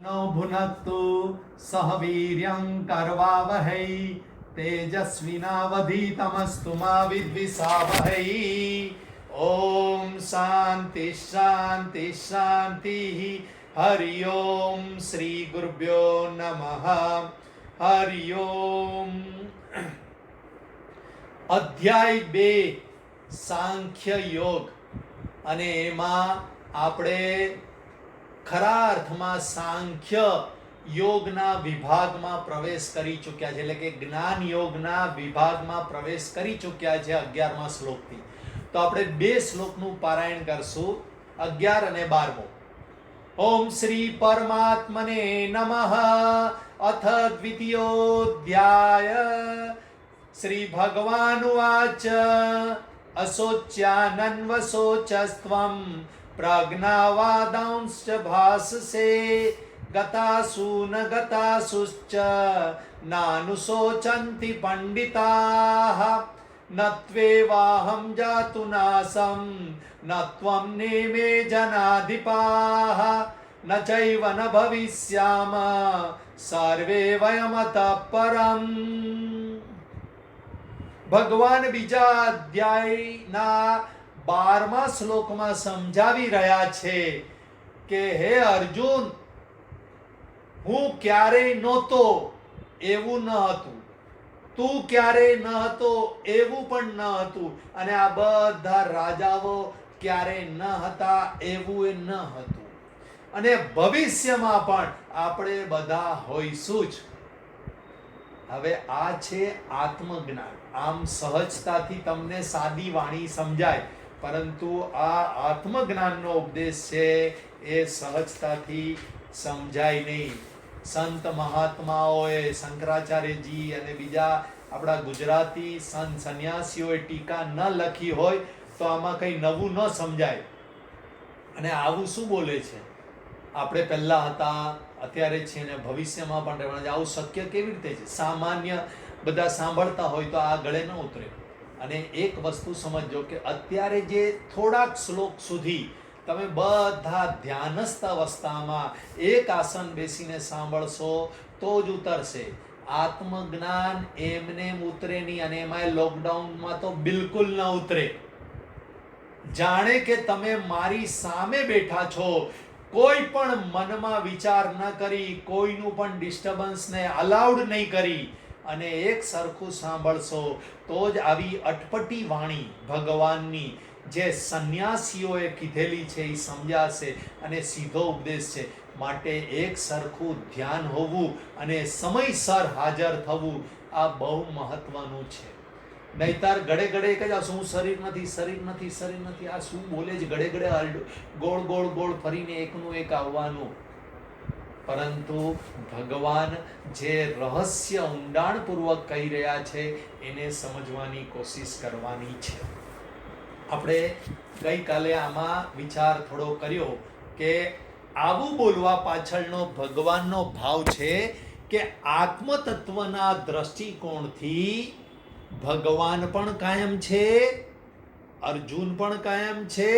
No भुनक्तु सह वीर्यं करवावहै तेजस्विनावधीतमस्तु मा विद्विषावहै। ओम शांति शांति शांति। हरि ओम श्री गुरुभ्यो नमः। हरि ओम। અધ્યાય 2 સાંખ્ય યોગ અને એમાં આપણે ખરા અર્થમાં સાંખ્ય યોગના વિભાગમાં પ્રવેશ કરી ચૂક્યા છે, એટલે કે જ્ઞાન યોગના વિભાગમાં પ્રવેશ કરી ચૂક્યા છે 11મા શ્લોકથી. તો આપણે 2 શ્લોકનું પારાયણ કરશું, 11 અને 12મો. ઓમ શ્રી પરમાત્મને નમઃ. અથ દ્વિતીયોધ્યાય. શ્રી ભગવાનુવાચ અશોચ્યાનન્વશોચસ્ત્વં પ્રજ્ઞાવાદાંશ્ચ ભાસસે ગતાસુ ન ગતાસુશ્ચ નાનુશોચન્તિ પંડિતાઃ ન ત્વેવાહં જાતુ નાસં ન ત્વં નેમે જનાધિપાઃ ન ચૈવ ન ભવિષ્યામ સર્વે વયમતઃ પરમ. ભગવાન બીજા અધ્યાયના 12મા શ્લોકમાં સમજાવી રહ્યા છે કે હે અર્જુન, હું ક્યારેય નહોતો એવું ન હતું, તું ક્યારેય ન હતો એવું પણ ન હતું, અને આ બધા રાજાઓ ક્યારેય ન હતા એવું ન હતું, અને ભવિષ્યમાં પણ આપણે બધા હોઈશું જ. હવે આ છે આત્મજ્ઞાન. આમ સહજતાથી તમને સાદી વાણી સમજાય, પરંતુ આ આત્મજ્ઞાનનો ઉપદેશ છે એ સહજતાથી સમજાય નહીં. સંત મહાત્માઓએ, શંકરાચાર્યજી અને બીજા આપણા ગુજરાતી સંત સંન્યાસીઓએ ટીકા ન લખી હોય તો આમાં કંઈ નવું ન સમજાય. અને આવું શું બોલે છે, આપણે પહેલા હતા, અત્યારે છે ને ભવિષ્યમાં પણ રહેવાના છે, આવું શક્ય કેવી રીતે છે? સામાન્ય બધા સાંભળતા હોય તો આ ગળે ન ઉતરે. અને એક વસ્તુ સમજો કે અત્યારે જે થોડાક શ્લોક સુધી તમે બધા ધ્યાનસ્થ અવસ્થામાં એક આસન બેસીને સાંભળશો તો જ ઉતરશે. આત્મજ્ઞાન એમને ઉતરે નહીં, અને એમાં લોકડાઉનમાં તો બિલકુલ ન ઉતરે. જાણે કે તમે મારી સામે બેઠા છો, કોઈ પણ મનમાં વિચાર ન કરી, કોઈનું પણ ડિસ્ટર્બન્સને અલાઉડ નહીં કરી, અને એક સરખું સાંભળશો તો જ આવી અટપટી વાણી ભગવાનની જે સંન્યાસીઓએ કીધેલી છે એ સમજાશે, અને સીધો ઉપદેશ છે. માટે એક સરખું ધ્યાન હોવું અને સમયસર હાજર થવું આ બહુ મહત્વનું છે. નહીતર ગળે ગળે એક જ હું શરીર નથી, શરીર નથી, શરીર નથી, આ શું બોલે છે, ગળે ગળે ગોળ ગોળ ગોળ ફરીને એકનું એક આવવાનું. પરંતુ ભગવાન જે રહસ્ય ઊંડાણપૂર્વક કહી રહ્યા છે એને સમજવાની કોશિશ કરવાની છે. આપણે ગઈકાલે આમાં વિચાર થોડો કર્યો કે આવું બોલવા પાછળનો ભગવાનનો ભાવ છે કે આત્મતત્વના દ્રષ્ટિકોણથી ભગવાન પણ કાયમ છે, અર્જુન પણ કાયમ છે,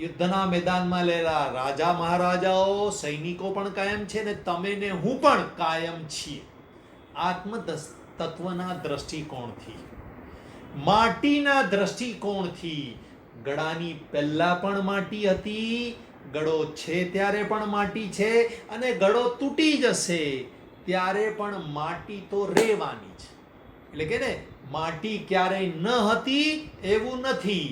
યુદ્ધના મેદાનમાં લેલા રાજા મહારાજાઓ સૈનિકો પણ કાયમ છે, ને તમે ને હું પણ કાયમ છીએ. આત્મ તત્વના દ્રષ્ટિકોણથી, માટીના દ્રષ્ટિકોણથી, ગળાની પહેલા પણ માટી હતી, ગળો છે ત્યારે પણ માટી છે, અને ગળો તૂટી જશે ત્યારે પણ માટી તો રહેવાની છે. એટલે કે ને, માટી ક્યારેય ન હતી એવું નથી,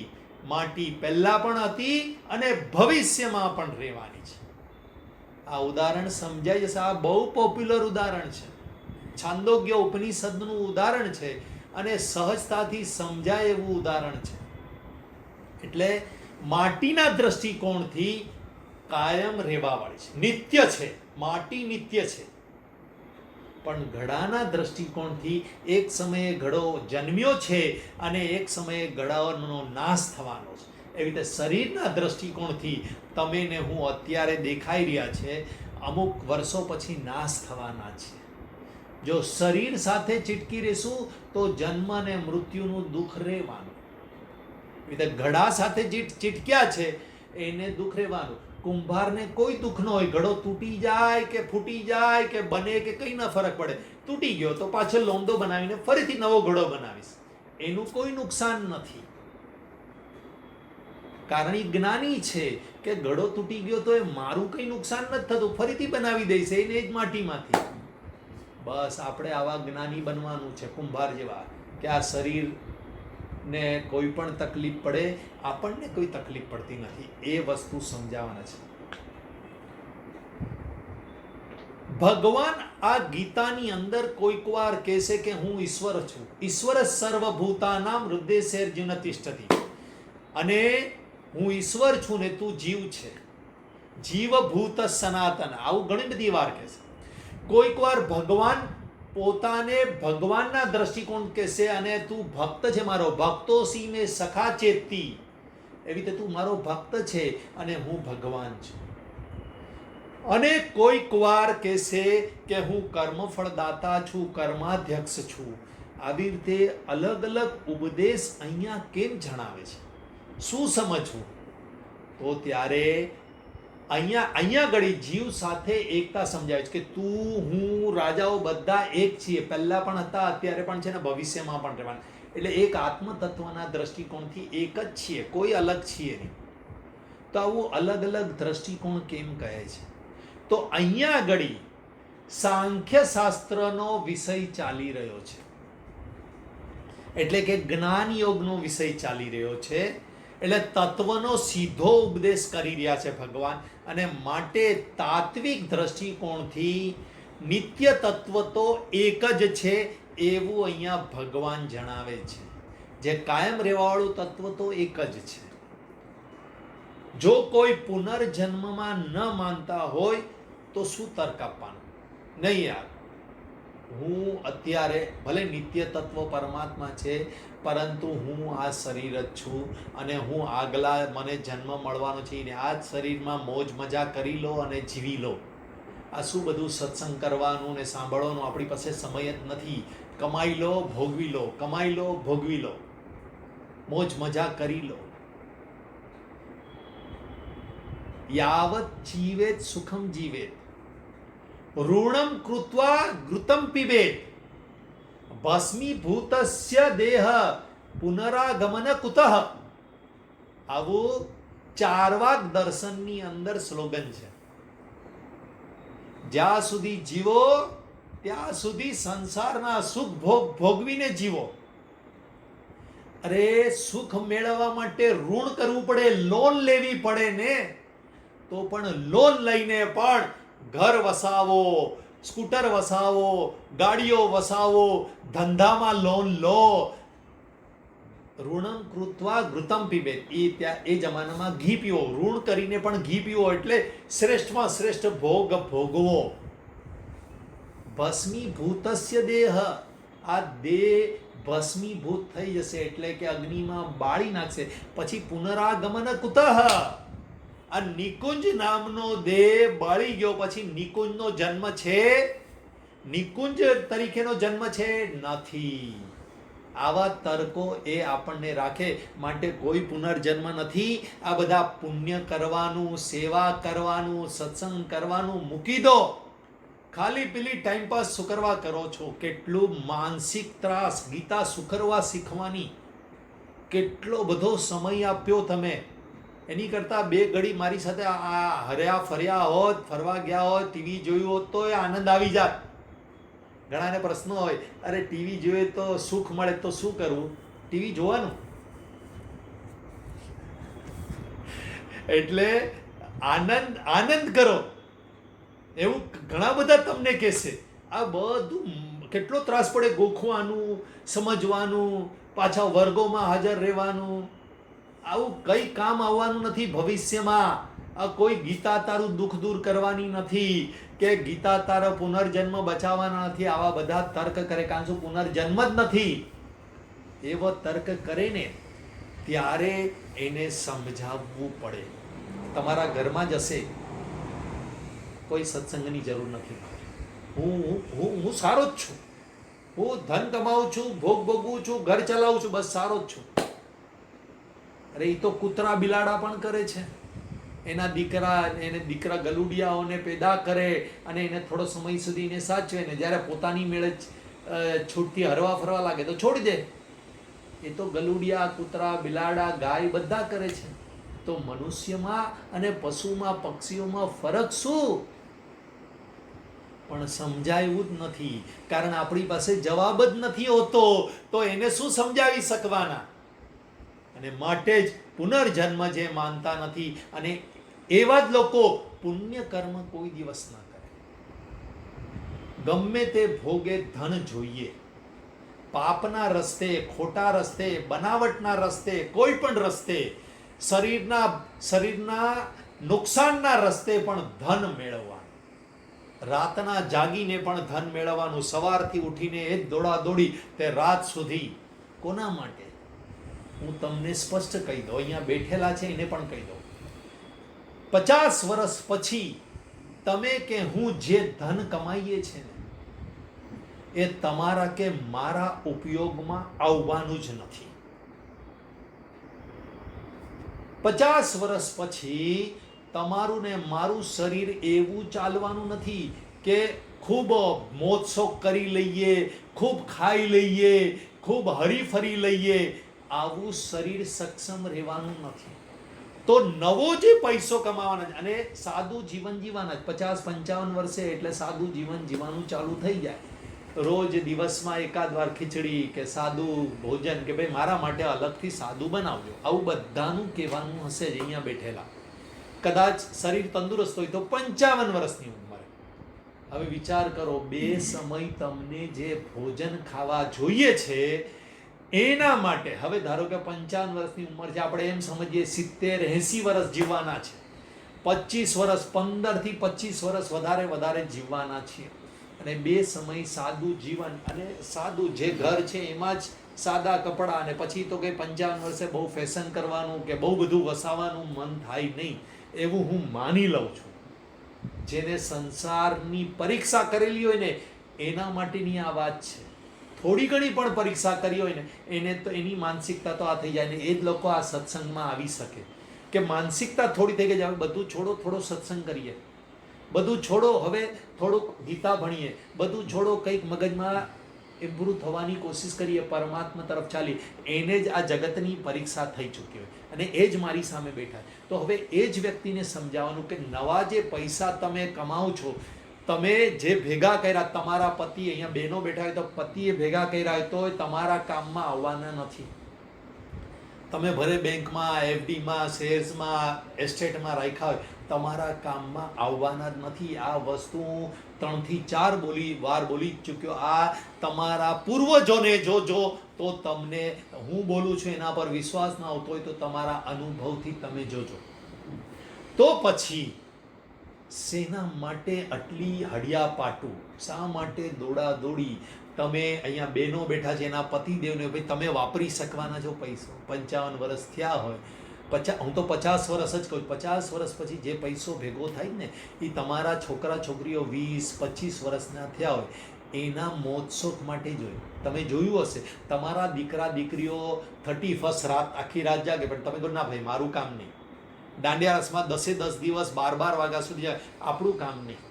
માટી પહેલા પણ હતી અને ભવિષ્યમાં પણ રહેવાની છે. આ ઉદાહરણ સમજાય જશે. આ બહુ પોપ્યુલર ઉદાહરણ છે, છાંદોગ્ય ઉપનિષદનું ઉદાહરણ છે, અને સહજતાથી સમજાય એવું ઉદાહરણ છે. એટલે માટીના દ્રષ્ટિકોણથી કાયમ રહેવાવાળી છે, નિત્ય છે, માટી નિત્ય છે. પણ ઘડાના દ્રષ્ટિકોણથી એક સમયે ઘડો જન્મ્યો છે અને એક સમયે ઘડાનો નાશ થવાનો છે. એવી રીતે શરીરના દ્રષ્ટિકોણથી તમે ને હું અત્યારે દેખાઈ રહ્યા છે, અમુક વર્ષો પછી નાશ થવાના છે. જો શરીર સાથે ચીટકી રહેશું તો જન્મ અને મૃત્યુનું દુઃખ રહેવાનું. એવી રીતે ઘડા સાથે ચીટક્યા છે એને દુઃખ રહેવાનું. કુંભારને કોઈ દુઃખ ન હોય, ઘડો તૂટી જાય કે ફૂટી જાય કે બને કે કંઈ ન ફરક પડે. તૂટી ગયો તો પાછો લોંદો બનાવીને ફરીથી નવો ઘડો બનાવીશ, એનું કોઈ નુકસાન નથી. કારણ એ જ્ઞાની છે કે ઘડો તૂટી ગયો તો એ મારું કંઈ નુકસાન નથી થતું, ફરીથી બનાવી દઈશ એને જ માટીમાંથી. બસ આપણે આવા જ્ઞાની બનવાનું છે, કુંભાર જેવા, કે આ શરીરને કોઈ પણ તકલીફ પડે, આપણને કોઈ તકલીફ પડતી નથી, એ વસ્તુ સમજાવવાના છે. ભગવાન આ ગીતાની અંદર કોઈક વાર કહેશે કે હું ઈશ્વર છું. ઈશ્વર સર્વભૂતાનામ હૃદયસેર્જુન તિષ્ઠતિ, અને હું ઈશ્વર છું ને તું જીવ છે, જીવભૂત સનાતન, આવું ઘણી બધી વાર કહેશે. કોઈક વાર ભગવાન પોતાને ભગવાનના દ્રષ્ટિકોણ કહેશે, અને તું ભક્ત છે મારો, ભક્તો સી મેં સખા ચેતી, એવી રીતે તું મારો ભક્ત છે અને હું ભગવાન છું. અને કોઈક વાર કહેશે કે હું કર્મફળદાતા છું, કર્માધ્યક્ષ છું. આવી રીતે અલગ અલગ ઉપદેશ અહીંયા કેમ જણાવે છે, શું સમજવું? તો ત્યારે અહીંયા ઘડી જીવ સાથે એકતા સમજાવે છે કે તું હું રાજાઓ બધા એક છીએ, પહેલા પણ હતા, અત્યારે પણ છે ને ભવિષ્યમાં પણ રહેવાના. એટલે એક આત્મતત્વના દ્રષ્ટિકોણથી એક જ છીએ, કોઈ અલગ છીએ નહીં. તો આવું અલગ અલગ દ્રષ્ટિકોણ કેમ કહે છે? તો અહીંયા ઘડી સાંખ્ય શાસ્ત્રનો વિષય ચાલી રહ્યો છે, એટલે કે જ્ઞાન યોગનો વિષય ચાલી રહ્યો છે. એટલે તત્વનો સીધો ઉપદેશ કરી રહ્યા છે ભગવાન, અને માટે તાત્વિક દ્રષ્ટિકોણથી નિત્ય તત્વ તો એક જ છે એવું અહીંયા ભગવાન જણાવે છે. જે કાયમ રહેવાવાળું તત્વ તો એક જ છે. જો કોઈ પુનર્જન્મમાં ન માનતા હોય તો શું તર્ક આપવાનું? નહીં યાર, હું અત્યારે ભલે નિત્ય તત્વ પરમાત્મા છે, પરંતુ હું આ શરીર જ છું, અને હું આગલા મને જન્મ મળવાનો છે ને આ જ શરીરમાં મોજ મજા કરી લો અને જીવી લો. આ શું બધું સત્સંગ કરવાનું ને સાંભળવાનું? આપણી પાસે સમય જ નથી. કમાઈ લો, ભોગવી લો, કમાઈ લો, ભોગવી લો, મોજ મજા કરી લો. યાવત જીવેત સુખમ જીવેત, ઋણમ કૃત્વા ઘૃતમ પીબેત, ભસ્મીભૂતસ્ય દેહ પુનરાગમન કુતઃ. આવું ચાર્વાક દર્શનની અંદર સ્લોગન છે. જ્યાં સુધી જીવો ત્યાં સુધી સંસારના સુખ ભોગવીને જીવો. અરે સુખ મેળવવા માટે ઋણ કરવું પડે, લોન લેવી પડે ને, તો પણ લોન લઈને પણ ઘર વસાવો, સ્કૂટર વસાવો, ગાડીઓ વસાવો, ધંધામાં લોન લો. ઋણમ કૃત્વા ઘૃતમ પીબેત, એ જમાનામાં ઘી પીવો, ઋણ કરીને પણ ઘી પીવો, એટલે શ્રેષ્ઠમાં શ્રેષ્ઠ ભોગ ભોગવો. ભસ્મીભૂતસ્ય દેહ, આ દેહ ભસ્મીભૂત થઈ જશે, એટલે કે અગ્નિમાં બાળી નાખશે. પછી પુનરાગમન કુતઃ, આ નિકુંજ નામનો દેહ બળી ગયો પછી નિકુંજનો જન્મ છે? નિકુંજ તરીકેનો જન્મ છે? નથી. આવા તર્કો એ આપણને રાખે, માટે કોઈ પુનર્જન્મ નથી. આ બધા પુણ્ય કરવાનું, સેવા કરવાનું, સત્સંગ કરવાનું મૂકી દો. ખાલી પેલી ટાઈમપાસ સુકરવા કરો છો. કેટલું માનસિક ત્રાસ, ગીતા સુકરવા શીખવાની કેટલો બધો સમય આપ્યો તમે. એની કરતાં 2 ઘડી મારી સાથે આ હર્યા ફર્યા હોત, ફરવા ગયા હોત, ટીવી જોયું હોત તો એ આનંદ આવી જાત. ઘણાને પ્રશ્ન હોય, અરે ટીવી જોઈએ તો સુખ મળે તો શું કરવું? ટીવી જોવાનું. એટલે આનંદ કરો એવું ઘણા બધા તમને કહેશે. આ બધું કેટલો ત્રાસ પડે, ગોખવાનું, સમજવાનું, પાછા વર્ગોમાં હાજર રહેવાનું. આવું કંઈ કામ આવવાનું નથી ભવિષ્યમાં. આ કોઈ ગીતા તારું દુઃખ દૂર કરવાની નથી, કે ગીતા તારો પુનર્જન્મ બચાવવાના નથી. આવા બધા તર્ક કરે, કારણ શું? પુનર્જન્મ જ નથી. એવો તર્ક કરે ને ત્યારે એને સમજાવવું પડે. તમારા ઘરમાં જ હશે, કોઈ સત્સંગની જરૂર નથી. હું સારો જ છું, હું ધન કમાઉં છું, ભોગ ભોગવું છું, ઘર ચલાવું છું, બસ સારો જ છું. અરે એ તો કૂતરા બિલાડા પણ કરે છે. એના દીકરા ગલુડિયાઓને પેદા કરે અને એને થોડો સમય સુધી એને સાચવે ને જ્યારે પોતાની મેળે છૂટથી હરવા ફરવા લાગે તો છોડી દે. એ તો ગલુડિયા, કૂતરા, બિલાડા, ગાય બધા કરે છે. તો મનુષ્યમાં અને પશુમાં, પક્ષીઓમાં ફરક શું? પણ સમજાયું જ નથી, કારણ આપણી પાસે જવાબ જ નથી હોતો, તો એને શું સમજાવી શકવાના? અને માટે જ પુનર્જન્મ જે માનતા નથી, અને એવા જ લોકો પુણ્ય કર્મ કોઈ દિવસ ના કરે. ગમે તે ભોગે ધન જોઈએ, પાપના રસ્તે, ખોટા રસ્તે, બનાવટના રસ્તે, કોઈ પણ રસ્તે, શરીરના નુકસાનના રસ્તે પણ ધન મેળવવાનું. રાતના જાગીને પણ ધન મેળવવાનું, સવારથી ઉઠીને એ જ દોડાદોડી તે રાત સુધી. કોના માટે? હું તમને સ્પષ્ટ કહી દઉં, અહીંયા બેઠેલા છે એને પણ કહી દઉં. 50 વર્ષ પછી તમે કે હું જે ધન કમાઈએ છે ને, એ તમારા કે મારા ઉપયોગમાં આવવાનું જ નથી. 50 વર્ષ પછી તમારું ને મારું શરીર એવું ચાલવાનું નથી કે ખૂબ મોજશોખ કરી લઈએ, ખૂબ ખાઈ લઈએ, ખૂબ હરીફરી લઈએ. આવું શરીર સક્ષમ રહેવાનું નથી. તો નવો જે પૈસો કમાવાના છે, અને સાદું જીવન જીવવાના, 50-55 વર્ષે એટલે સાદું જીવન જીવવાનું ચાલુ થઈ જાય. રોજ દિવસમાં એકાદ વાર ખીચડી કે સાદું ભોજન, કે ભાઈ મારા માટે અલગથી સાદું બનાવજો, આવું બધાનું કહેવાનું હશે જ અહીંયા બેઠેલા. કદાચ શરીર તંદુરસ્ત હોય તો 55 વર્ષની ઉંમરે. હવે વિચાર કરો, 2 સમય તમને જે ભોજન ખાવા જોઈએ છે એના માટે, હવે ધારો કે 55 વર્ષની ઉંમર છે, આપણે એમ સમજીએ 70-80 વર્ષ જીવવાના છે, 25 વર્ષ, 15 થી 25 વર્ષ વધારે જીવવાના છીએ, અને 2 સમય સાદું જીવન, અને સાદું જે ઘર છે એમાં જ સાદા કપડાં, અને પછી તો કંઈ 55 વર્ષે બહુ ફેશન કરવાનું કે બહુ બધું વસાવાનું મન થાય નહીં, એવું હું માની લઉં છું. જેને સંસારની પરીક્ષા કરેલી હોય ને એના માટેની આ વાત છે. થોડી ઘણી પણ પરીક્ષા કરી હોય ને એને તો એની માનસિકતા તો આ થઈ જાય ને, એ જ લોકો આ સત્સંગમાં આવી શકે. કે માનસિકતા થોડી થઈ ગઈ, હવે બધું છોડો, થોડો સત્સંગ કરીએ, બધું છોડો, હવે થોડુંક ગીતા ભણીએ, બધું છોડો, કંઈક મગજમાં ઇમ્પ્રૂવ થવાની કોશિશ કરીએ, પરમાત્મા તરફ ચાલીએ. એને જ આ જગતની પરીક્ષા થઈ ચૂકી હોય, અને એ જ મારી સામે બેઠા. તો હવે એ જ વ્યક્તિને સમજાવવાનું કે નવા જે પૈસા તમે કમાઓ છો, તમે જે ભેગા કર્યા, તમારા પતિ, અહીંયા બહેનો બેઠા હોય તો પતિએ ભેગા કર્યા હોય તો તમારા કામમાં આવવાના નથી. તમે ભલે બેંકમાં, એફડીમાં, શેર્સમાં, એસ્ટેટમાં રાખ્યા હોય, તમારા કામમાં આવવાના જ નથી. આ વસ્તુ 3 થી 4 વાર બોલી ચૂક્યો. આ તમારા પૂર્વજોને જોજો તો તમને, હું બોલું છું એના પર વિશ્વાસ ના આવતો હોય તો તમારા અનુભવથી તમે જોજો. તો પછી શેના માટે આટલી હડિયાપાટું? શા માટે દોડાદોડી? તમે અહીંયા બહેનો બેઠા છે, એના પતિદેવને, ભાઈ તમે વાપરી શકવાના છો પૈસો. 55 વર્ષ થયા હોય, હું તો 50 વર્ષ જ કહું, 50 વર્ષ પછી જે પૈસો ભેગો થાય ને એ તમારા છોકરા છોકરીઓ 20-25 વર્ષના થયા હોય એના મોજશોખ માટે જ હોય. તમે જોયું હશે, તમારા દીકરા દીકરીઓ 31st રાત, આખી રાત જાગે, પણ તમે કહો ના ભાઈ મારું કામ નહીં. દાંડિયા રસમાં 10 દિવસ 12 વાગ્યા સુધી જાય, આપણું કામ નહીં.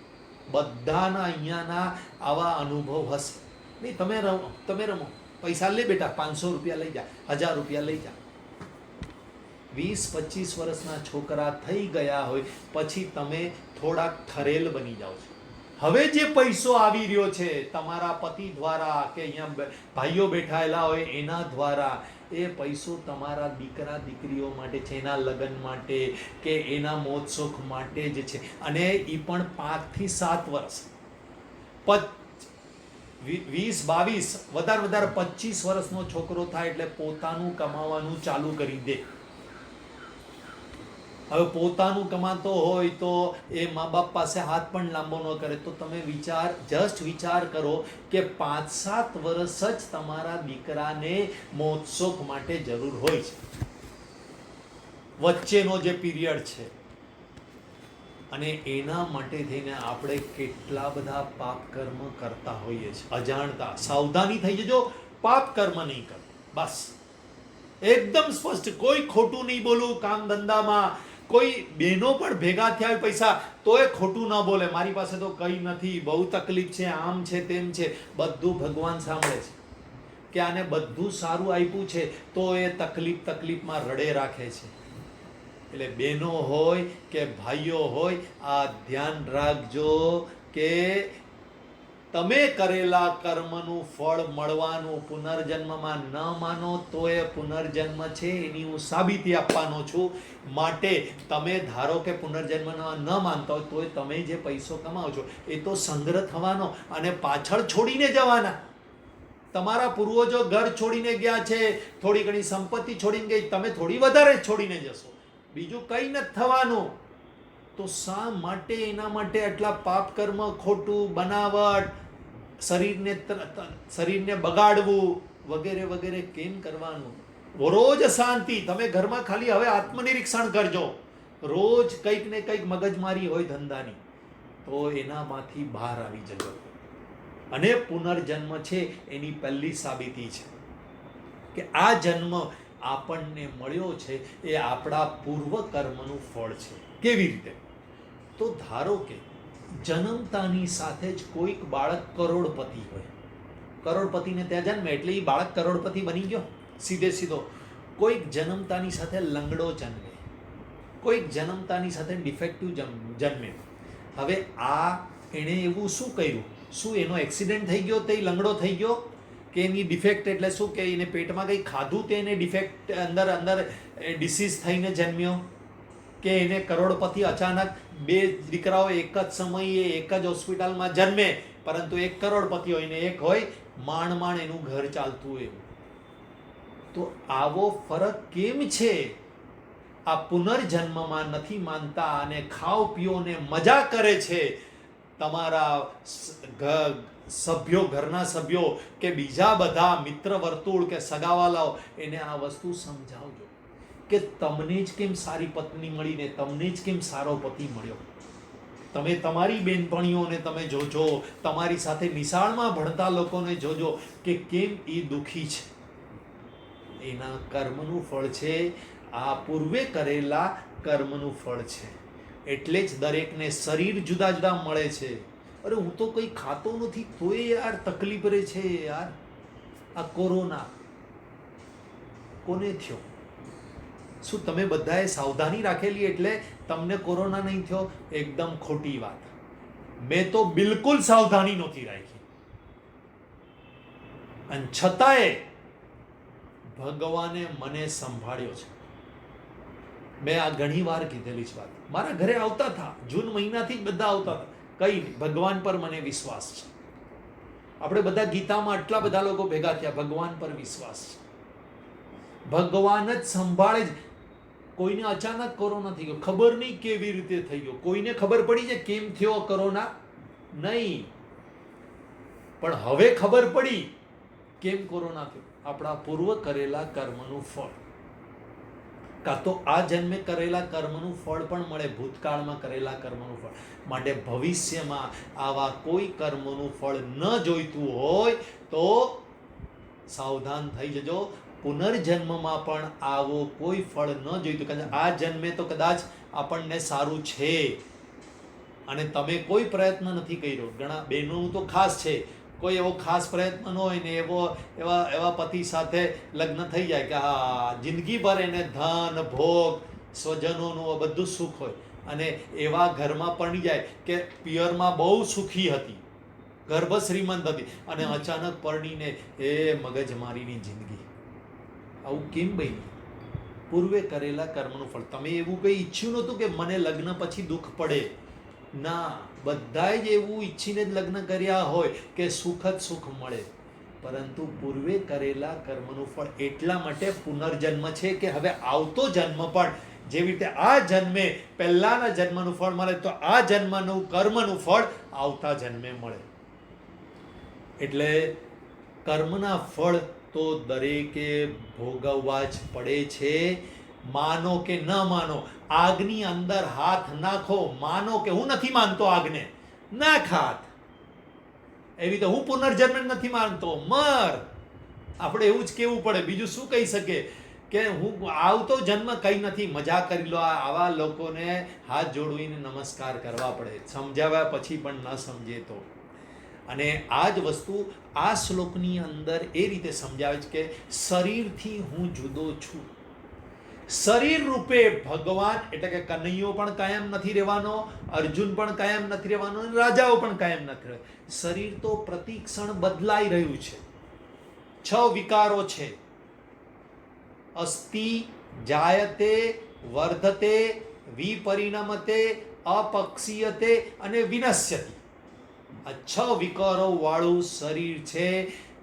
બધાના અહીંયાના આવા અનુભવ હશે. નહીં તમે રમો, પૈસા લે બેટા, 500 રૂપિયા લઈ જા, 1000 રૂપિયા લઈ જા. 20-25 વર્ષના છોકરા થઈ ગયા હોય પછી તમે થોડાક ઠરેલ બની જાઓ છો. હવે જે પૈસો આવી રહ્યો છે તમારા પતિ દ્વારા, કે અહીંયા ભાઈઓ બેઠાયેલા હોય એના દ્વારા, એ પૈસો તમારા દીકરા દીકરીઓ માટે છે, એના લગ્ન માટે કે એના મોજશોખ માટે જ છે. અને એ પણ 5 થી 7 વર્ષ, 20-22, વધારે 25 વર્ષનો છોકરો થાય એટલે પોતાનું કમાવાનું ચાલુ કરી દે. હવે પોતાનું કમાતો હોય તો એ મા બાપ પાસે હાથ પણ લાંબો ન કરે. તો તમે જસ્ટ વિચાર કરો કે 5-7 વર્ષ જ તમારા દીકરાને મોજશોખ માટે જરૂર હોય છે, વચ્ચેનો જે પીરિયડ છે. અને એના માટે થઈને આપણે કેટલા બધા પાપ કર્મ કરતા હોઈએ છીએ અજાણતા. સાવધાની થઈ જજો, પાપ કર્મ નહીં કરો. બસ એકદમ સ્પષ્ટ, કોઈ ખોટું નહીં બોલું. કામ ધંધામાં કોઈ બહેનો પણ ભેગા થયા હોય પૈસા તોય ખોટું ન બોલે, મારી પાસે તો કંઈ નથી, બહુ તકલીફ છે, આમ છે તેમ છે. બધું ભગવાન સાંભળે છે કે આને બધું સારું આપ્યું છે તો એ તકલીફમાં રડે રાખે છે. એટલે બહેનો હોય કે ભાઈઓ હોય, આ ધ્યાન રાખજો કે તમે કરેલા કર્મનું ફળ મળવાનું પુનર્જન્મમાં ન માનો તો એ પુનર્જન્મ છે એની હું સાબિતી આપવાનો છું. માટે તમે ધારો કે પુનર્જન્મમાં ન માનતા હોય તોય તમે જે પૈસો કમાવો છો એ તો સંગ્રહ થવાનો અને પાછળ છોડીને જવાના. તમારા પૂર્વજો ઘર છોડીને ગયા છે, થોડી ઘણી સંપત્તિ છોડીને ગઈ, તમે થોડી વધારે છોડીને જશો, બીજું કંઈ નથી થવાનું. તો શા માટે એના માટે આટલા પાપ કર્મ, ખોટું બનાવટ, શરીરને બગાડવું વગેરે વગેરે કેમ કરવાનું? રોજ શાંતિ. તમે ઘરમાં ખાલી હવે આત્મનિરીક્ષણ કરજો, રોજ કંઈક ને કંઈક મગજમારી હોય ધંધાની, તો એનામાંથી બહાર આવી જજો. અને પુનર્જન્મ છે એની પહેલી સાબિતી છે કે આ જન્મ આપણને મળ્યો છે એ આપણા પૂર્વ કર્મનું ફળ છે. કેવી રીતે? તો ધારો કે જન્મતાની સાથે જ કોઈક બાળક કરોડપતિ હોય, કરોડપતિને ત્યાં જન્મે એટલે એ બાળક કરોડપતિ બની ગયો સીધે સીધો. કોઈક જન્મતાની સાથે લંગડો જન્મે, કોઈક જન્મતાની સાથે ડિફેક્ટિવ જન્મે. હવે આ એણે એવું શું કર્યું? શું એનો એક્સિડન્ટ થઈ ગયો તે લંગડો થઈ ગયો? કે એની ડિફેક્ટ એટલે શું કે એને પેટમાં કંઈ ખાધું તે એને ડિફેક્ટ અંદર ડિસીઝ થઈને જન્મ્યો? કે એને કરોડપતિ અચાનક બે દીકરાઓ એક જ સમયે એક જ હોસ્પિટલમાં જન્મે, પરંતુ એક કરોડપતિ હોય ને એક હોય માંડ એનું ઘર ચાલતું હોય. તો આવો ફરક કેમ છે? આ પુનર્જન્મમાં નથી માનતા અને ખાઓ પીઓ ને મજા કરે છે. તમારા સભ્યો, ઘરના સભ્યો કે બીજા બધા મિત્ર વર્તુળ કે સગાવાલાઓ એને આ વસ્તુ સમજાવજો કે તમને જ કેમ સારી પત્ની મળી ને તમને જ કેમ સારો પતિ મળ્યો. તમે તમારી બેનપણીઓને તમે જોજો, તમારી સાથે નિશાળમાં ભણતા લોકોને જોજો કે કેમ એ દુઃખી છે. એના કર્મનું ફળ છે, આ પૂર્વે કરેલા કર્મનું ફળ છે. એટલે જ દરેકને શરીર જુદા જુદા મળે છે. અરે હું તો કંઈ ખાતો નથી તોય યાર તકલીફ રહે છે યાર. આ કોરોના કોને થયો? શું તમે બધાએ સાવધાની રાખેલી એટલે તમને કોરોના નહીં થયો? એકદમ ખોટી વાત. મેં તો બિલકુલ સાવધાની નહોતી રાખી અને છતાંય ભગવાને મને સંભાળ્યો છે. મેં આ ઘણી વાર કીધેલી જ વાત. મારા ઘરે આવતા હતા, જૂન મહિનાથી જ બધા આવતા હતા. કંઈ નહીં, ભગવાન પર મને વિશ્વાસ છે. આપણે બધા ગીતામાં આટલા બધા લોકો ભેગા થયા, ભગવાન પર વિશ્વાસ છે. ભગવાન જ સંભાળે જ. કોઈને અચાનક કોરોના થઈ ગયો, ખબર નહીં કેવી રીતે થઈ ગયો. કોઈને ખબર પડી છે કેમ થયો કોરોના? નહીં. પણ હવે ખબર પડી કેમ કોરોના થયો. આપણા પૂર્વ કરેલા કર્મનું ફળ. કાં તો આ જન્મે કરેલા કર્મનું ફળ પણ મળે, ભૂતકાળમાં કરેલા કર્મનું ફળ. માટે ભવિષ્યમાં આવા કોઈ કર્મનું ફળ ન જોઈતું હોય તો સાવધાન થઈ જજો. પુનર્જન્મમાં પણ આવો કોઈ ફળ ન જોઈતું. કારણ આ જન્મે તો કદાચ આપણને સારું છે અને તમે કોઈ પ્રયત્ન નથી કર્યો. ઘણા બહેનોનું તો ખાસ છે, કોઈ એવો ખાસ પ્રયત્ન ન હોય ને એવા પતિ સાથે લગ્ન થઈ જાય કે હા જિંદગીભર એને ધન ભોગ સ્વજનોનું બધું સુખ હોય અને એવા ઘરમાં પરણી જાય કે પિયરમાં બહુ સુખી હતી, ગર્ભ શ્રીમંત હતી અને અચાનક પરણીને એ મગજમારીની જિંદગી. આવું કેમ બન્યું? પૂર્વે કરેલા કર્મનું ફળ. તમે એવું કંઈ ઈચ્છ્યું નહોતું કે મને લગ્ન પછી દુઃખ પડે. ના, બધાએ જ એવું ઈચ્છીને જ લગ્ન કર્યા હોય કે સુખ જ સુખ મળે. પરંતુ પૂર્વે કરેલા કર્મનું ફળ એટલા માટે પુનર્જન્મ છે કે હવે આવતો જન્મ પણ જેવી રીતે આ જન્મે પહેલાના જન્મનું ફળ મળે તો આ જન્મનું કર્મનું ફળ આવતા જન્મે મળે. એટલે કર્મના ફળ તો દરેકે ભોગવવા જ પડે છે. માનો કે ન માનો, આગની અંદર હાથ નાખો. માનો કે હું નથી માનતો આગને, નાખ હાથ. એવી તો હું પુનર્જન્મ નથી માનતો, મર. આપણે એવું જ કહેવું પડે, બીજું શું કહી શકે? કે હું આવતો જન્મ કંઈ નથી, મજા કરી લો. આવા લોકોને હાથ જોડીને નમસ્કાર કરવા પડે, સમજાવ્યા પછી પણ ન સમજે તો. અને આ જ વસ્તુ આ શ્લોકની અંદર એ રીતે સમજાવે છે કે શરીરથી હું જુદો છું. શરીર રૂપે ભગવાન એટલે કે કનૈયો પણ કાયમ નથી રહેવાનો, અર્જુન પણ કાયમ નથી રહેવાનો, રાજાઓ પણ કાયમ નથી રહેવાનો. શરીર તો પ્રતિક્ષણ બદલાઈ રહ્યું છે. 6 વિકારો છે: અસ્તિ, જાયતે, વર્ધતે, વિપરિણમતે, અપક્ષીયતે અને વિનશ્યતિ. આ 6 વિકારો વાળું શરીર છે.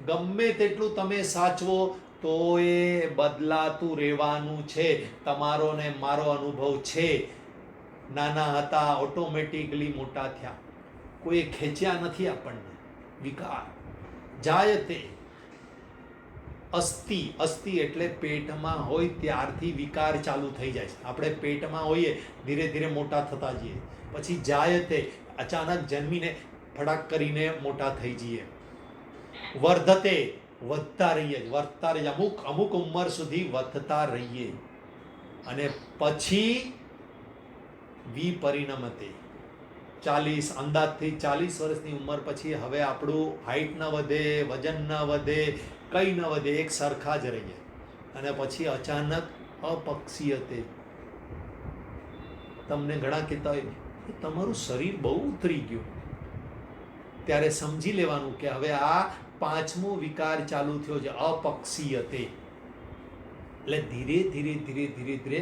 ગમે તેટલું તમે સાચવો તો એ બદલાતું રહેવાનું છે. તમારો ને મારો અનુભવ છે. નાના હતા ઓટોમેટિકલી મોટા થયા, કોઈ ખેંચ્યા નથી આપણને. વિકાર. જાયતે, અસ્થિ. અસ્થિ એટલે પેટમાં હોય ત્યારથી વિકાર ચાલુ થઈ જાય છે. આપણે પેટમાં હોઈએ ધીરે ધીરે મોટા થતા જઈએ. પછી જાયતે, અચાનક જન્મીને ફડાક કરીને મોટા થઈ જઈએ. વર્ધતે, વધતા રહીએ, વધતા રહીએ, અમુક ઉંમર સુધી વધતા રહીએ. અને પછી વિપરિણમતે, 40 અંદાજથી 40 વર્ષની ઉંમર પછી હવે આપણું હાઈટ ન વધે, વજન ન વધે, કંઈ ન વધે, એક સરખા જ રહીએ. અને પછી અચાનક અપક્ષીયતે. તમને ઘણા કહેતા હોય કે તમારું શરીર બહુ ઉતરી ગયું, ત્યારે સમજી લેવાનું કે હવે આ 5મો વિકાર ચાલુ થયો છે, અપક્ષીયતે. એટલે ધીરે ધીરે ધીરે ધીરે ધીરે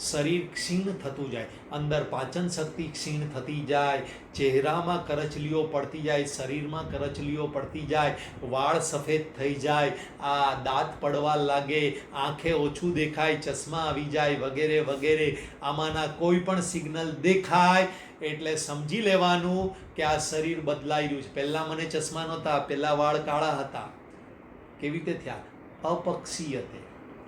શરીર ક્ષીણ થતું જાય, અંદર પાચન શક્તિ ક્ષીણ થતી જાય, ચહેરામાં કરચલીઓ પડતી જાય, શરીરમાં કરચલીઓ પડતી જાય, વાળ સફેદ થઈ જાય, આ દાંત પડવા લાગે, આંખે ઓછું દેખાય, ચશ્મા આવી જાય, વગેરે વગેરે. આમાંના કોઈ પણ સિગ્નલ દેખાય એટલે સમજી લેવાનું કે આ શરીર બદલાઈ રહ્યું છે. પહેલાં મને ચશ્મા નહોતા, પહેલાં વાળ કાળા હતા. કેવી રીતે થયા? અપક્ષીયતે.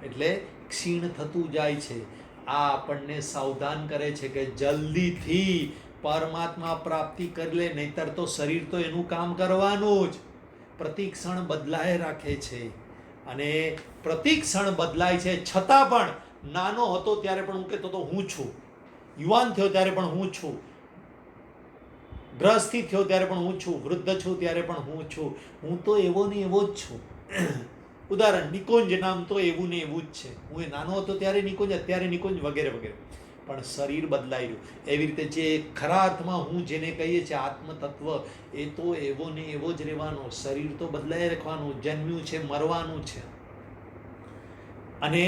એટલે ક્ષીણ થતું જાય છે. આ આપણને સાવધાન કરે છે કે જલ્દીથી પરમાત્મા પ્રાપ્તિ કરી લે, નહીતર તો શરીર તો એનું કામ કરવાનું જ. પ્રતિક્ષણ બદલાય રાખે છે. અને પ્રતિક્ષણ બદલાય છે છતાં પણ નાનો હતો ત્યારે પણ હું કહેતો હતો હું છું, યુવાન થયો ત્યારે પણ હું છું, ગ્રહસ્થી થયો ત્યારે પણ હું છું, વૃદ્ધ છું ત્યારે પણ હું છું. હું તો એવો ને એવો જ છું. ઉદાહરણ, નિકુંજ નામ તો એવું ને એવું જ છે. હું એ નાનો હતો ત્યારે નિકુંજ, અત્યારે નિકુંજ, વગેરે વગેરે. પણ શરીર બદલાઈ રહ્યું. એવી રીતે જે ખરા અર્થમાં હું જેને કહીએ છીએ આત્મતત્વ, એ તો એવો ને એવો જ રહેવાનો. શરીર તો બદલાઈ રાખવાનું, જન્મ્યું છે, મરવાનું છે. અને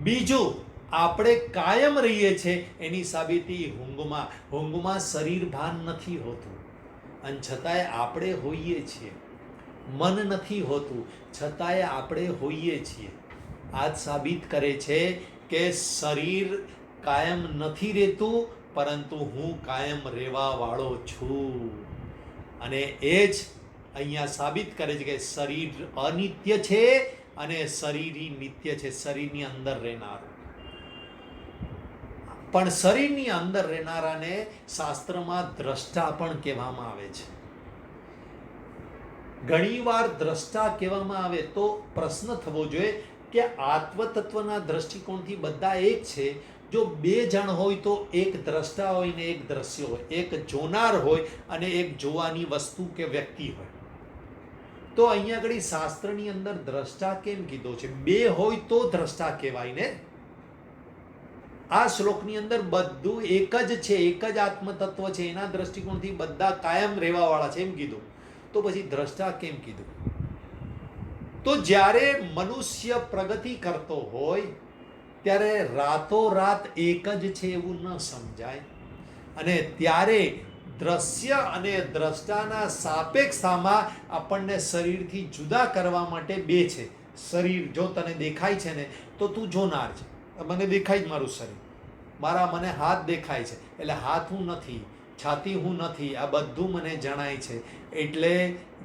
બીજું, આપણે કાયમ રહીએ છીએ એની સાબિતી ઊંઘમાં. ઊંઘમાં શરીર ભાન નથી હોતું અને છતાંય આપણે હોઈએ છીએ. મન નથી હોતું છતાંય આપણે હોઈએ છીએ. આ સાબિત કરે છે કે શરીર કાયમ નથી રહેતું, પરંતુ હું કાયમ રહેવા વાળો છું. અને એ જ અહીંયા સાબિત કરે છે કે શરીર અનિત્ય છે અને શરીર નિત્ય છે. શરીરની અંદર રહેનારું. પણ શરીરની અંદર રહેનારાને શાસ્ત્રમાં દ્રષ્ટા પણ કહેવામાં આવે છે. ઘણીવાર દ્રષ્ટા કહેવામાં આવે તો પ્રશ્ન થવો જોઈએ કે આત્મતત્વના દ્રષ્ટિકોણથી બધા એક છે. જો 2 જણ હોય તો એક દ્રષ્ટા હોય ને એક દ્રશ્ય હોય, એક જોનાર હોય અને એક જોવાની વસ્તુ કે વ્યક્તિ હોય. તો અહીંયા આગળ શાસ્ત્રની અંદર દ્રષ્ટા કેમ કીધો છે? 2 હોય તો દ્રષ્ટા કહેવાય ને. આ શ્લોકની અંદર બધું એક જ છે, એક જ આત્મતત્વ છે. એના દ્રષ્ટિકોણથી બધા કાયમ રહેવા વાળા છે એમ કીધું. તો પછી દ્રષ્ટા કેમ કીધું? તો જ્યારે મનુષ્ય પ્રગતિ કરતો હોય ત્યારે રાતોરાત એક જ છે એવું ન સમજાય. અને ત્યારે દ્રશ્ય અને દ્રષ્ટાના સાપેક્ષતામાં આપણને શરીરથી જુદા કરવા માટે 2 છે. શરીર જો તને દેખાય છે ને તો તું જોનાર છે. મને દેખાય જ મારું શરીર, મને હાથ દેખાય છે એટલે હાથ હું નથી, છાતી હું નથી, આ બધું મને જણાય છે. એટલે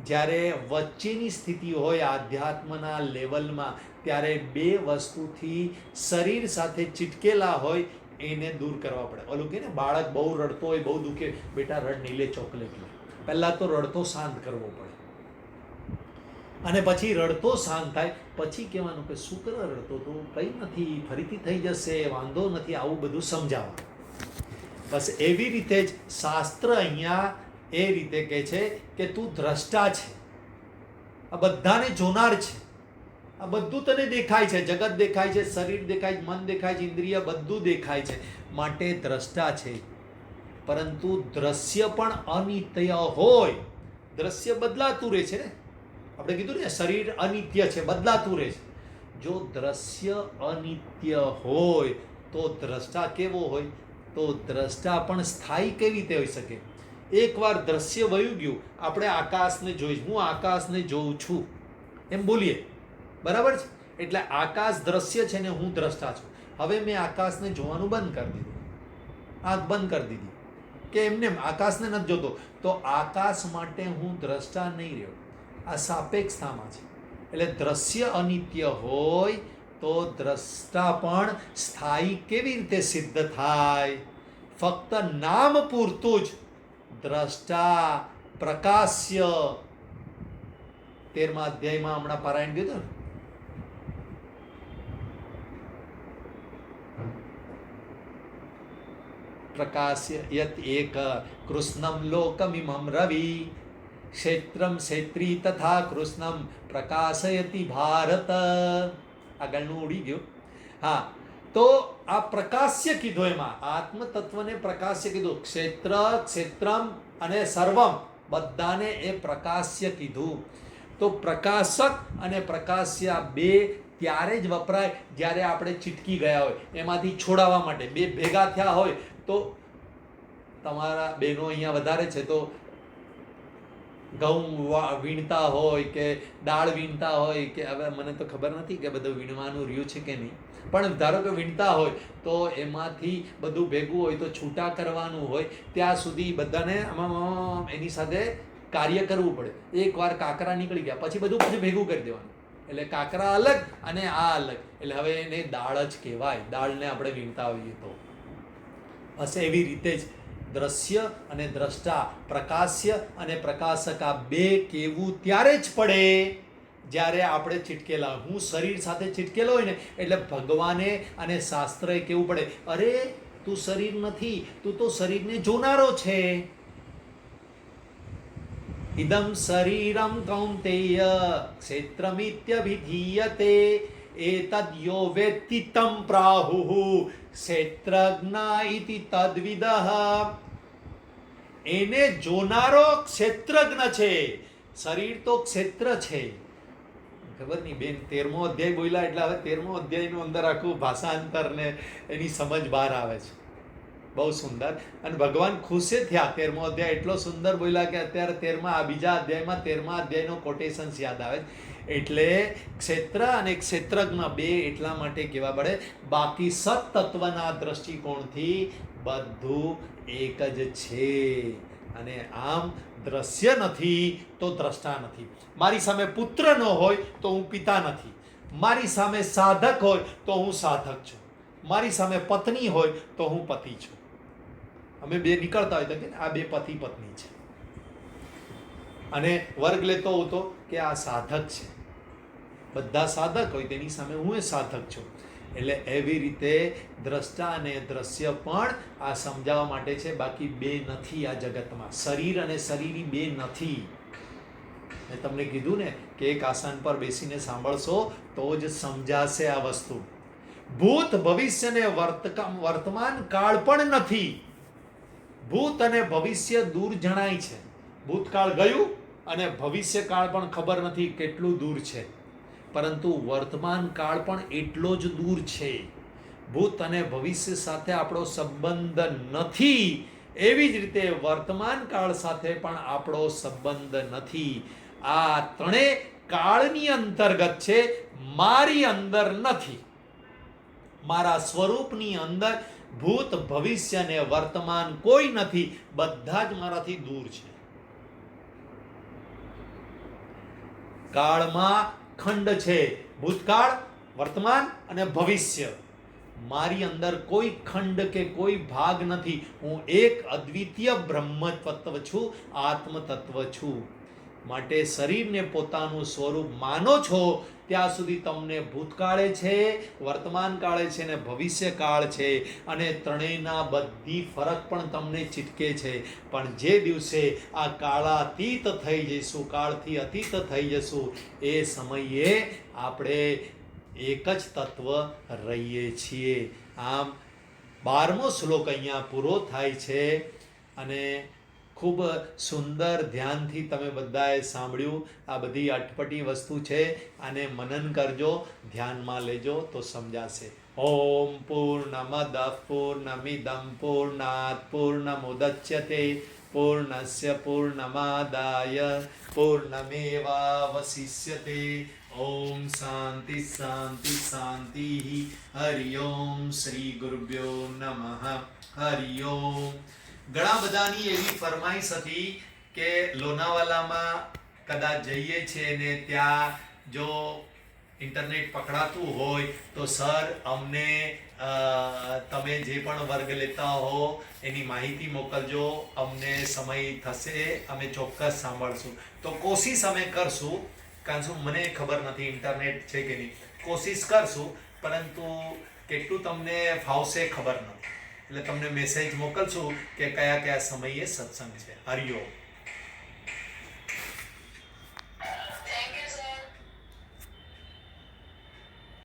જ્યારે વચ્ચેની સ્થિતિ હોય આધ્યાત્મના લેવલમાં, ત્યારે 2 વસ્તુથી શરીર સાથે ચીટકેલા હોય એને દૂર કરવા પડે. ઓલું કે ને, બાળક બહુ રડતો હોય, બહુ દુખે, બેટા રડ નહીં, લે ચોકલેટ લે. પહેલાં તો રડતો શાંત કરવો પડે. અને પછી રડતો શાંત થાય પછી કહેવાનું કે શુક્ર રડતો તો કંઈ નથી, ફરીથી થઈ જશે, વાંધો નથી, આવું બધું સમજાવવાનું. બસ એવી રીતે જ શાસ્ત્ર અહીંયા એ રીતે કહે છે કે તું દ્રષ્ટા છે, આ બધાને જોનાર છે, આ બધું તને દેખાય છે, જગત દેખાય છે, શરીર દેખાય છે, મન દેખાય છે, ઇન્દ્રિય બધું દેખાય છે, માટે દ્રષ્ટા છે. પરંતુ દ્રશ્ય પણ અનિત્ય હોય, દ્રશ્ય બદલાતું રહે છે ને, આપણે કીધું ને શરીર અનિત્ય છે, બદલાતું રહે છે. જો દ્રશ્ય અનિત્ય હોય તો દ્રષ્ટા કેવો હોય? તો દ્રષ્ટા પણ સ્થાયી કેવી રીતે હોઈ શકે? એકવાર દ્રશ્ય વયું ગયું, આપણે આકાશને જોઈશું, હું આકાશને જોઉં છું એમ બોલીએ, બરાબર છે? એટલે આકાશ દ્રશ્ય છે ને હું દ્રષ્ટા છું. હવે મેં આકાશને જોવાનું બંધ કરી દીધું, આંખ બંધ કરી દીધી કે એમને આકાશને નથી જોતો, તો આકાશ માટે હું દ્રષ્ટા નહીં રહ્યો. આ સાપેક્ષતામાં છે. એટલે દ્રશ્ય અનિત્ય હોય તો દ્રષ્ટા પણ સ્થાયી કેવી રીતે સિદ્ધ થાય? ફક્ત નામ પૂરતું જ દ્રષ્ટા પ્રકાશ્ય. 13મા અધ્યાયમાં હમણાં પારાયણ કીધું ને, પ્રકાશ્ય યત એક કૃષ્ણમ લોકમિમં રવિ ક્ષેત્રમ ક્ષેત્રી તથા કૃષ્ણમ પ્રકાશયતિ ભારત. આગળનું ઉડી ગયું. હા, તો આ પ્રકાશ્ય કીધું, એમાં આત્મ તત્વને પ્રકાશ્ય કીધું. ક્ષેત્ર, ક્ષેત્રમ અને સર્વમ બધાને એ પ્રકાશ્ય કીધું. તો પ્રકાશક અને પ્રકાશ્ય બે ત્યારે જ વપરાય જ્યારે આપણે ચીટકી ગયા હોય, એમાંથી છોડાવવા માટે. બે ભેગા થયા હોય તો તમારા બહેનો અહીંયા વધારે છે તો ઘઉં વીણતા હોય કે દાળ વીણતા હોય કે, હવે મને તો ખબર નથી કે બધું વીણવાનું રહ્યું છે કે નહીં, પણ ધારો કે વીણતા હોય તો એમાંથી બધું ભેગું હોય તો છૂટા કરવાનું હોય, ત્યાં સુધી બધાને આમાં એની સાથે કાર્ય કરવું પડે. એકવાર કાંકરા નીકળી ગયા પછી બધું પછી ભેગું કરી દેવાનું. એટલે કાંકરા અલગ અને આ અલગ, એટલે હવે એને દાળ જ કહેવાય, દાળને આપણે વીણતા હોઈએ તો. બસ એવી રીતે જ દ્રશ્ય અને દ્રષ્ટા, પ્રકાશ્ય અને પ્રકાશક આ બે કેવું ત્યારે જ પડે જ્યારે આપણે ચીટકેલા. હું શરીર સાથે ચીટકેલો હોય ને એટલે ભગવાને અને શાસ્ત્રએ કેવું પડે, અરે તું શરીર નથી, તું તો શરીરને જોનારો છે. ઇદમ શરીરમ કૌંતેય ક્ષેત્રમિત્યભિધીયતે એતદ યો વેત્તિ તમ પ્રાહુઃ ક્ષેત્રજ્ઞ ઇતિ તદ્વિદઃ. એને જોનારો ક્ષેત્રજ્ઞ છે, શરીર તો ક્ષેત્ર છે. ખબર નહીં બેન, 13મો અધ્યાય બોલ્યા એટલે હવે 13મો અધ્યાયનું અંદર આખું ભાષાંતર ને એની સમજ બહાર આવે છે. બહુ સુંદર. અને ભગવાન ખુશ થયા. 13મો અધ્યાય એટલો સુંદર બોલ્યા કે અત્યારે 13મા બીજા અધ્યાયમાં 13મા અધ્યાયનો કોટેશન્સ યાદ આવે. એટલે ક્ષેત્ર અને ક્ષેત્રજ્ઞ બે એટલા માટે કહેવા પડે, બાકી સત્તત્વના દ્રષ્ટિકોણથી બધું એક જ છે. અને આમ દ્રશ્ય નથી તો દ્રષ્ટા નથી. મારી સામે પુત્ર ન હોય તો હું પિતા નથી. મારી સામે સાધક હોય તો હું સાધક છું. મારી સામે પત્ની હોય તો હું પતિ છું. અમે બે નીકળતા હોય તો કે આ બે પતિ પત્ની છે, અને વર્ગ લેતો હોઉં તો કે આ સાધક છે. બધા સાધક હોય તેની સામે હું એ સાધક છું. એટલે એવી રીતે દ્રષ્ટા અને દ્રશ્ય પણ આ સમજાવવા માટે છે, બાકી બે નથી આ જગતમાં. શરીર અને શરીરી બે નથી. મેં તમને કીધું ને કે એક આસન પર બેસીને સાંભળશો તો જ સમજાશે આ વસ્તુ. ભૂત ભવિષ્ય ને વર્તમાન કાળ પણ નથી. ભૂત અને ભવિષ્ય દૂર જણાય છે. ભૂતકાળ ગયું અને ભવિષ્ય કાળ પણ ખબર નથી કેટલું દૂર છે, પરંતુ વર્તમાન કાળ પણ એટલો જ દૂર છે. ભૂત અને ભવિષ્ય સાથે આપણો સંબંધ નથી, એવી જ રીતે વર્તમાન કાળ સાથે પણ આપણો સંબંધ નથી. આ ત્રણેય કાળની અંતર્ગત છે, મારી અંદર નથી. મારા સ્વરૂપની અંદર ભૂત ભવિષ્ય અને વર્તમાન કોઈ નથી. બધા જ મારાથી દૂર છે. કાળમાં ખંડ છે, ભૂતકાળ, વર્તમાન અને ભવિષ્ય. મારી અંદર કોઈ ખંડ કે કોઈ ભાગ નથી. હું એક અદ્વિતીય બ્રહ્મ તત્વ છું, આત્મ તત્વ છું. માટે શરીરને પોતાનું સ્વરૂપ માનો છો ત્યાં સુધી તમને ભૂતકાળે છે, વર્તમાન કાળે છે ને ભવિષ્યકાળ છે, અને ત્રણેયના બધી ફરક પણ તમને ચીટકે છે. પણ જે દિવસે આ કાળાતીત થઈ જઈશું, કાળથી અતીત થઈ જશું, એ સમયે આપણે એક જ તત્વ રહીએ છીએ. આમ 12મો શ્લોક અહીંયા પૂરો થાય છે. અને ખૂબ સુંદર ધ્યાનથી તમે બધાએ સાંભળ્યું. આ બધી અટપટી વસ્તુ છે, આને મનન કરજો, ધ્યાનમાં લેજો તો સમજાશે. ઓમ પૂર્ણમદ પૂર્ણમિદં પૂર્ણાત પૂર્ણમુદચ્યતે પૂર્ણસ્ય પૂર્ણમાદાય પૂર્ણમેવાવશિષ્યતે. ઓમ શાંતિ શાંતિ શાંતિ. હરિ ઓમ શ્રી ગુરુભ્યો નમઃ. હરિ ઓમ. ઘણા બધાની એવી ફરમાઈશ હતી કે લોનાવાલામાં કદાચ જઈએ છીએ ને ત્યાં જો ઇન્ટરનેટ પકડાતું હોય તો સર અમને તમે જે પણ વર્ગ લેતા હો એની માહિતી મોકલજો, અમને સમય થશે, અમે ચોક્કસ સાંભળશું. તો કોશિશ અમે કરશું, કારણ શું મને ખબર નથી ઇન્ટરનેટ છે કે નહીં. કોશિશ કરશું, પરંતુ કેટલું તમને ફાવશે ખબર નથી. એટલે તમને મેસેજ મોકલશું કે કયા કયા સમયે સત્સંગ છે. હરિઓમ.